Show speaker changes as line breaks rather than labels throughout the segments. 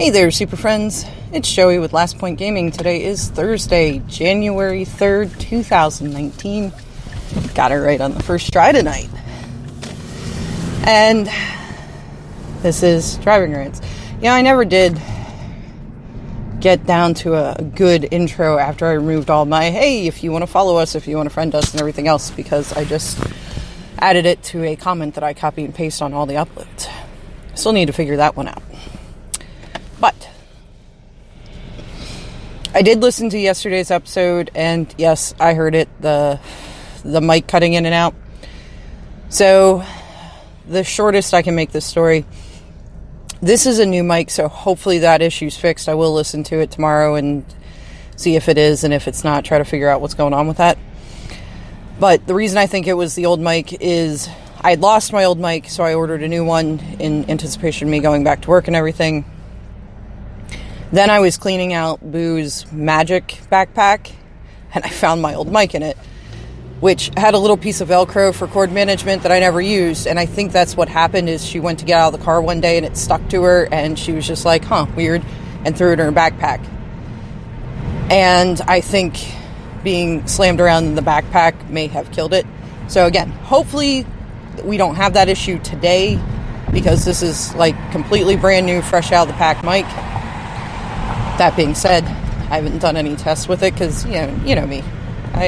Hey there, super friends. It's Joey with Last Point Gaming. Today is Thursday, January 3rd, 2019. Got it right on the first try tonight. And this is Driving Rants. Yeah, I never did get down to a good intro after I removed all my, hey, if you want to follow us, if you want to friend us, and everything else, because I just added it to a comment that I copy and paste on all the uploads. Still need to figure that one out. But I did listen to yesterday's episode, and yes, I heard it, the mic cutting in and out. So the shortest I can make this story, this is a new mic, so hopefully that issue's fixed. I will listen to it tomorrow and see if it is, and if it's not, try to figure out what's going on with that. But the reason I think it was the old mic is I had lost my old mic, so I ordered a new one in anticipation of me going back to work and everything. Then I was cleaning out Boo's Magic backpack, and I found my old mic in it, which had a little piece of Velcro for cord management that I never used, and I think that's what happened is she went to get out of the car one day and it stuck to her, and she was just like, huh, weird, and threw it in her backpack. And I think being slammed around in the backpack may have killed it. So again, hopefully we don't have that issue today, because this is like completely brand new, fresh out of the pack mic. That being said, I haven't done any tests with it because, you know me. I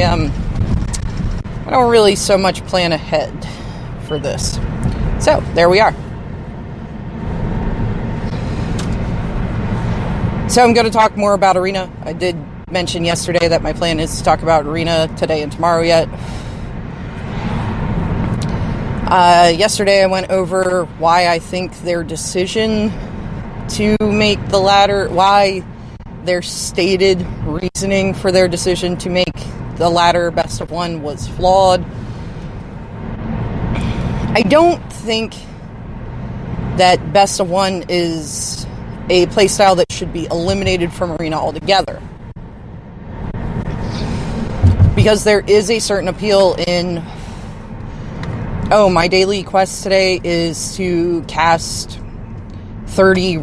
don't really so much plan ahead for this. So, there we are. So, I'm going to talk more about Arena. I did mention yesterday that my plan is to talk about Arena today and tomorrow yet. Yesterday I went over why I think their decision to make the ladder, why their stated reasoning for their decision to make the ladder best of one was flawed. I don't think that best of one is a playstyle that should be eliminated from Arena altogether, because there is a certain appeal in, oh, my daily quest today is to cast 30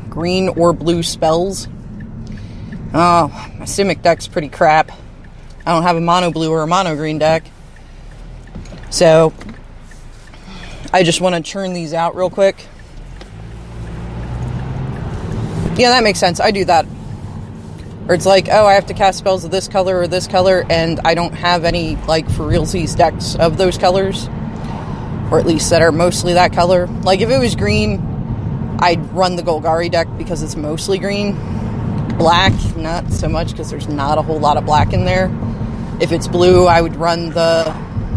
green or blue spells. Oh, my Simic deck's pretty crap. I don't have a mono blue or a mono green deck. So, I just want to churn these out real quick. Yeah, that makes sense. I do that. Or it's like, oh, I have to cast spells of this color or this color, and I don't have any, like, for realsies decks of those colors. Or at least that are mostly that color. Like, if it was green, I'd run the Golgari deck because it's mostly green. Black, not so much, because there's not a whole lot of black in there. If it's blue, I would run the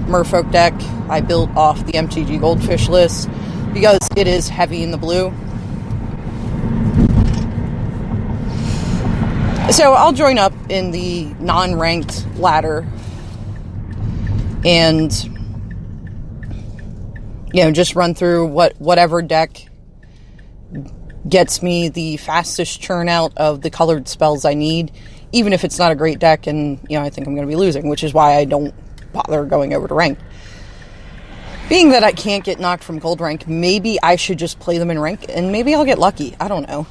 Merfolk deck I built off the MTG Goldfish list, because it is heavy in the blue. So I'll join up in the non-ranked ladder and, just run through whatever deck gets me the fastest churn out of the colored spells I need, even if it's not a great deck and, I think I'm going to be losing, which is why I don't bother going over to rank. Being that I can't get knocked from gold rank, maybe I should just play them in rank, and maybe I'll get lucky. I don't know.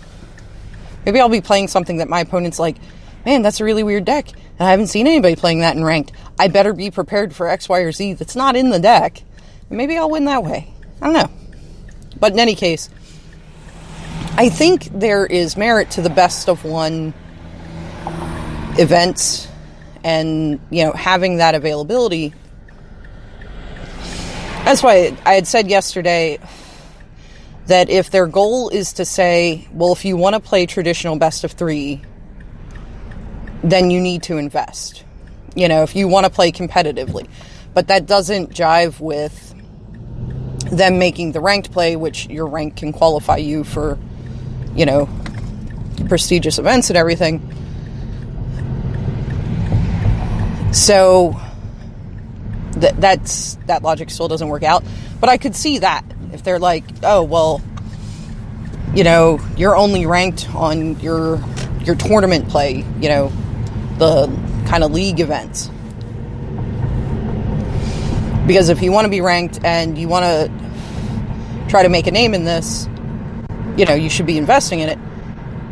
Maybe I'll be playing something that my opponent's like, man, that's a really weird deck, and I haven't seen anybody playing that in ranked. I better be prepared for X, Y, or Z that's not in the deck, and maybe I'll win that way. I don't know. But in any case, I think there is merit to the best of one events and, having that availability. That's why I had said yesterday that if their goal is to say, well, if you want to play traditional best of three, then you need to invest. If you want to play competitively. But that doesn't jive with them making the ranked play, which your rank can qualify you for, prestigious events and everything. So that logic still doesn't work out. But I could see that if they're like, oh, well, you're only ranked on your tournament play, the kind of league events. Because if you want to be ranked and you want to try to make a name in this, you should be investing in it.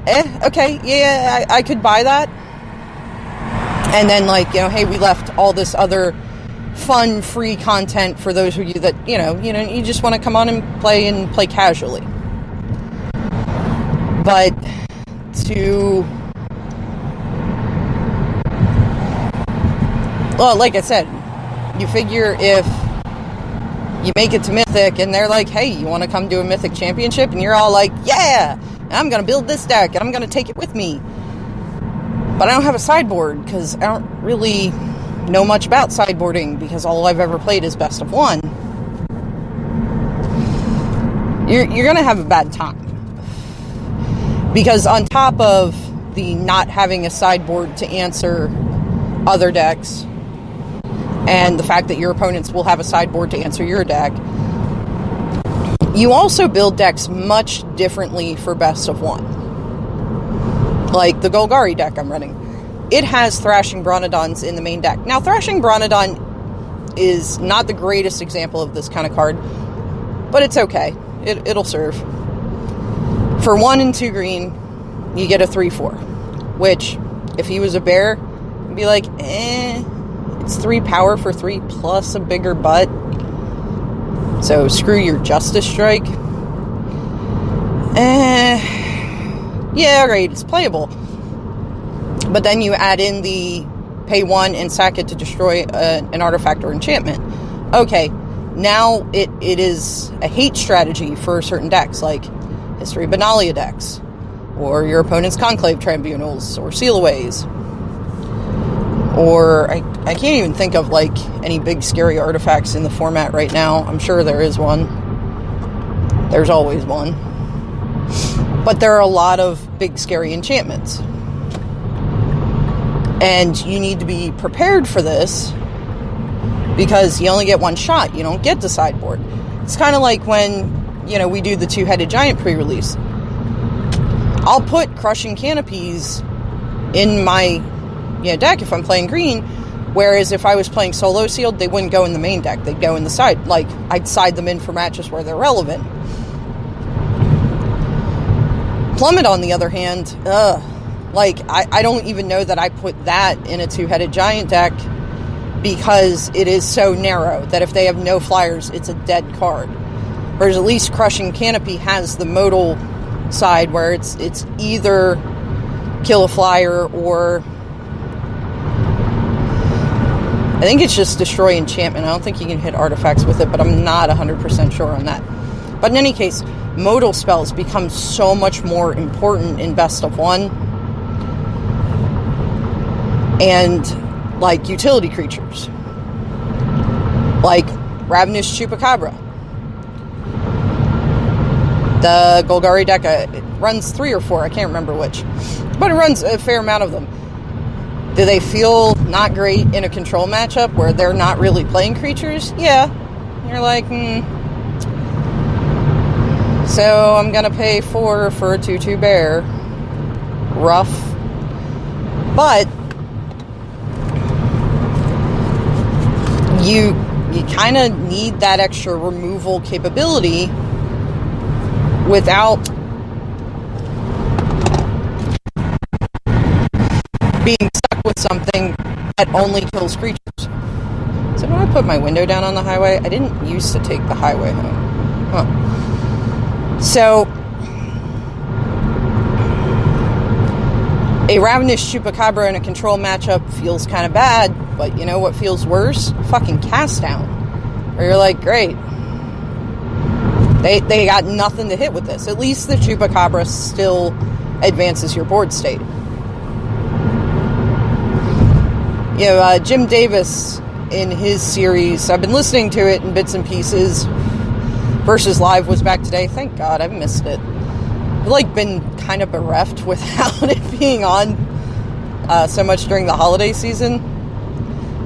okay, yeah, I could buy that. And then, like, hey, we left all this other fun, free content for those of you that, you just want to come on and play casually. But well, like I said, you figure if you make it to Mythic and they're like, hey, you want to come do a Mythic Championship? And you're all like, yeah, I'm going to build this deck and I'm going to take it with me. But I don't have a sideboard because I don't really know much about sideboarding because all I've ever played is best of one. You're going to have a bad time. Because on top of the not having a sideboard to answer other decks, and the fact that your opponents will have a sideboard to answer your deck, you also build decks much differently for best of one. Like the Golgari deck I'm running. It has Thrashing Bronodons in the main deck. Now, Thrashing Bronodon is not the greatest example of this kind of card, but it's okay. It'll serve. For 1 and 2 green, you get a 3/4, which, if he was a bear, you'd be like, it's 3 power for 3 plus a bigger butt. So screw your Justice Strike. Yeah, great, it's playable. But then you add in the pay 1 and sack it to destroy an artifact or enchantment. Okay, now it is a hate strategy for certain decks, like History Benalia decks, or your opponent's Conclave Tribunals, or Sealaways. Or, I can't even think of, like, any big scary artifacts in the format right now. I'm sure there is one. There's always one. But there are a lot of big scary enchantments. And you need to be prepared for this, because you only get one shot. You don't get to sideboard. It's kind of like when, we do the Two-Headed Giant pre-release. I'll put Crushing Canopies in my deck if I'm playing green, whereas if I was playing Solo Sealed, they wouldn't go in the main deck. They'd go in the side. Like, I'd side them in for matches where they're relevant. Plummet, on the other hand, I don't even know that I put that in a Two-Headed Giant deck, because it is so narrow that if they have no flyers, it's a dead card. Whereas at least Crushing Canopy has the modal side where it's either kill a flyer or I think it's just destroy enchantment. I don't think you can hit artifacts with it, but I'm not 100% sure on that. But in any case, modal spells become so much more important in best of one. And like utility creatures. Like Ravenous Chupacabra. The Golgari deck, it runs 3 or 4, I can't remember which. But it runs a fair amount of them. Do they feel not great in a control matchup where they're not really playing creatures? Yeah. You're like, So I'm going to pay 4 for a 2/2 bear. Rough. But you kind of need that extra removal capability without being stuck with something that only kills creatures. So when I put my window down on the highway, I didn't used to take the highway home. Huh. So a Ravenous Chupacabra in a control matchup feels kind of bad, but you know what feels worse? Fucking Cast Down. Where you're like, great. They got nothing to hit with this. At least the Chupacabra still advances your board state. Jim Davis, in his series, I've been listening to it in bits and pieces. Versus Live was back today. Thank God, I've missed it. I've been kind of bereft without it being on so much during the holiday season.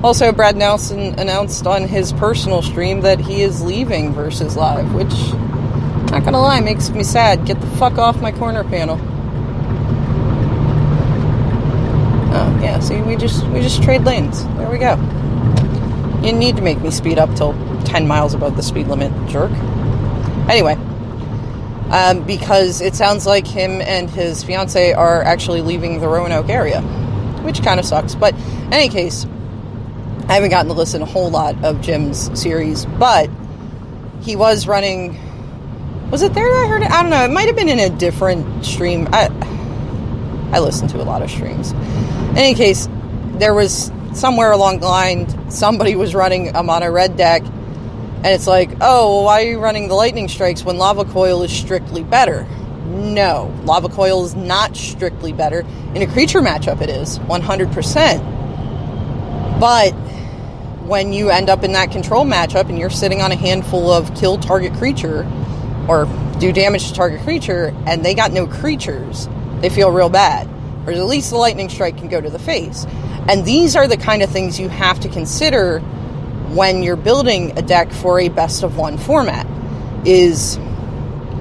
Also, Brad Nelson announced on his personal stream that he is leaving Versus Live, which, not gonna lie, makes me sad. Get the fuck off my corner panel. Oh, yeah, see, we just trade lanes. There we go. You need to make me speed up till 10 miles above the speed limit, jerk. Anyway, because it sounds like him and his fiance are actually leaving the Roanoke area, which kind of sucks. But in any case, I haven't gotten to listen to a whole lot of Jim's series, but he was running. Was it there that I heard it? I don't know. It might have been in a different stream. I listen to a lot of streams. In any case, there was somewhere along the line, somebody was running a mono red deck, and it's like, oh, well, why are you running the lightning strikes when lava coil is strictly better? No, lava coil is not strictly better. In a creature matchup, it is 100%. But when you end up in that control matchup and you're sitting on a handful of kill target creature or do damage to target creature and they got no creatures, they feel real bad. Or at least the lightning strike can go to the face. And these are the kind of things you have to consider when you're building a deck for a best of one format. Is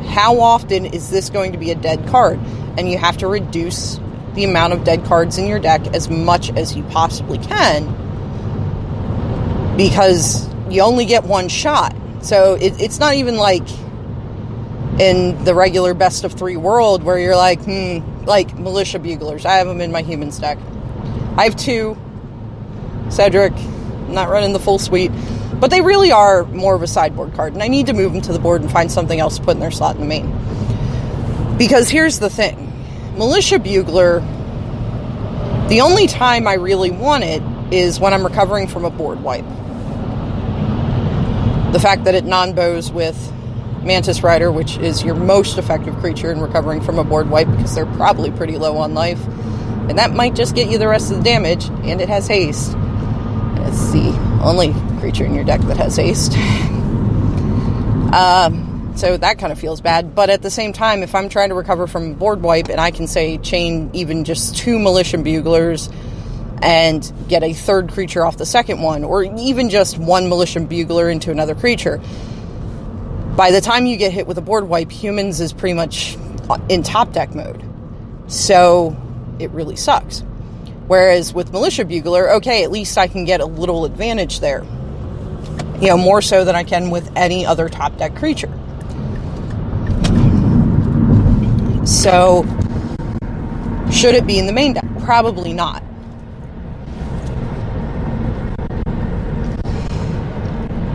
how often is this going to be a dead card? And you have to reduce the amount of dead cards in your deck as much as you possibly can, because you only get one shot. So it's not even like in the regular best of three world where you're like militia buglers. I have them in my humans deck. I have two. Cedric, I'm not running the full suite, but they really are more of a sideboard card, and I need to move them to the board and find something else to put in their slot in the main. Because here's the thing. Militia Bugler, the only time I really want it is when I'm recovering from a board wipe. The fact that it non-bows with Mantis Rider, which is your most effective creature in recovering from a board wipe, because they're probably pretty low on life. And that might just get you the rest of the damage, and it has haste. It's the only creature in your deck that has haste. So that kind of feels bad. But at the same time, if I'm trying to recover from a board wipe, and I can say chain even just 2 Militia Buglers and get a third creature off the second one, or even just 1 Militia Bugler into another creature, by the time you get hit with a board wipe, humans is pretty much in top deck mode. So it really sucks. Whereas with Militia Bugler, okay, at least I can get a little advantage there. You know, more so than I can with any other top deck creature. So, should it be in the main deck? Probably not.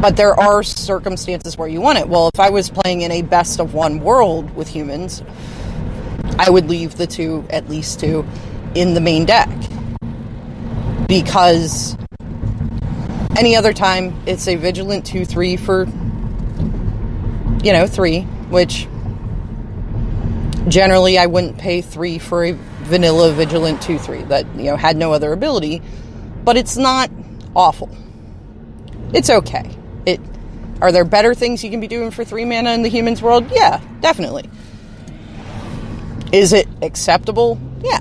But there are circumstances where you want it. Well, if I was playing in a best of one world with humans, I would leave the two, at least 2, in the main deck. Because any other time, it's a Vigilant 2/3 for, 3, which generally I wouldn't pay 3 for a vanilla Vigilant 2/3 that, had no other ability, but it's not awful. It's okay. Are there better things you can be doing for 3 mana in the humans world? Yeah, definitely. Is it acceptable? Yeah.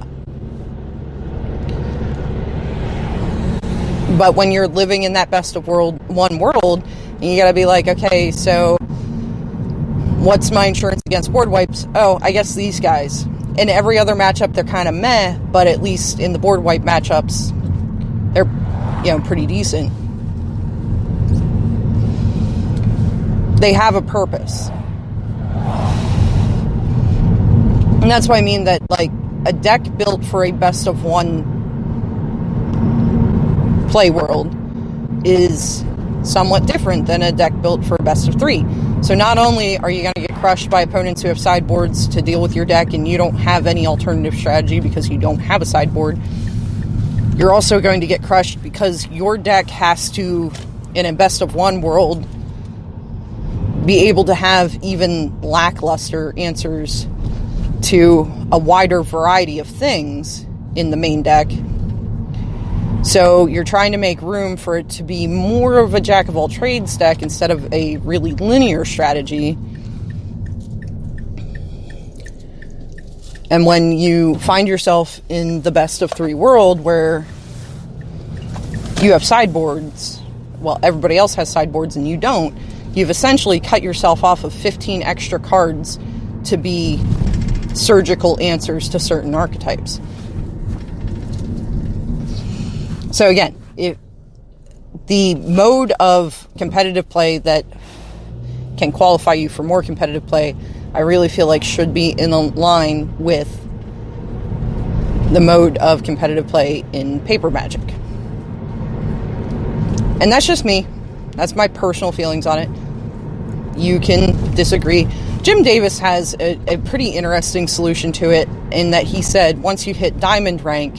But when you're living in that best of one world, you gotta be like, okay, so what's my insurance against board wipes? Oh, I guess these guys. In every other matchup, they're kind of meh, but at least in the board wipe matchups, they're, pretty decent. They have a purpose. And that's why I mean that, a deck built for a best of one play world is somewhat different than a deck built for a best of 3. So not only are you going to get crushed by opponents who have sideboards to deal with your deck and you don't have any alternative strategy because you don't have a sideboard, you're also going to get crushed because your deck has to, in a best of one world, be able to have even lackluster answers to a wider variety of things in the main deck. So you're trying to make room for it to be more of a jack of all trades deck instead of a really linear strategy. And when you find yourself in the best of 3 world where you have sideboards, well, everybody else has sideboards and you don't, you've essentially cut yourself off of 15 extra cards to be surgical answers to certain archetypes. So again, if the mode of competitive play that can qualify you for more competitive play I really feel like should be in line with the mode of competitive play in paper Magic. And that's just me. That's my personal feelings on it. You can disagree. Jim Davis has a pretty interesting solution to it in that he said once you hit diamond rank,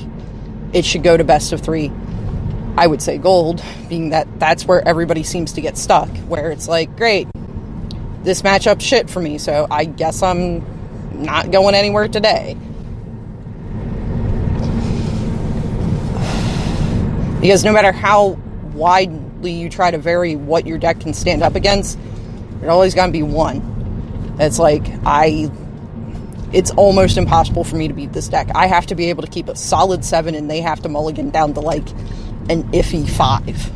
it should go to best of 3. I would say gold, being that that's where everybody seems to get stuck, where it's like, great, this matchup's shit for me, so I guess I'm not going anywhere today. Because no matter how widely you try to vary what your deck can stand up against, there's always going to be one. It's like, it's almost impossible for me to beat this deck. I have to be able to keep a solid 7, and they have to mulligan down to like an iffy 5.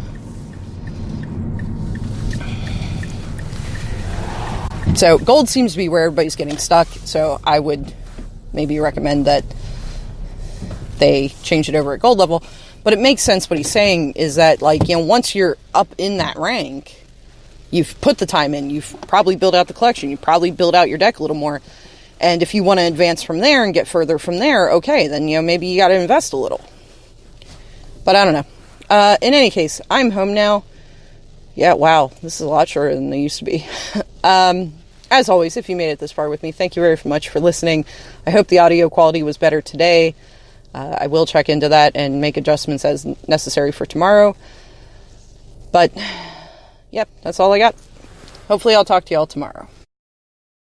So gold seems to be where everybody's getting stuck, so I would maybe recommend that they change it over at gold level. But it makes sense what he's saying is that, like, you know, once you're up in that rank, you've put the time in, you've probably built out the collection, you probably build out your deck a little more. And if you want to advance from there and get further from there, okay, then, you know, maybe you got to invest a little. But I don't know. In any case, I'm home now. Yeah, wow, this is a lot shorter than they used to be. As always, if you made it this far with me, thank you very much for listening. I hope the audio quality was better today. I will check into that and make adjustments as necessary for tomorrow. But, yep, that's all I got. Hopefully I'll talk to y'all tomorrow.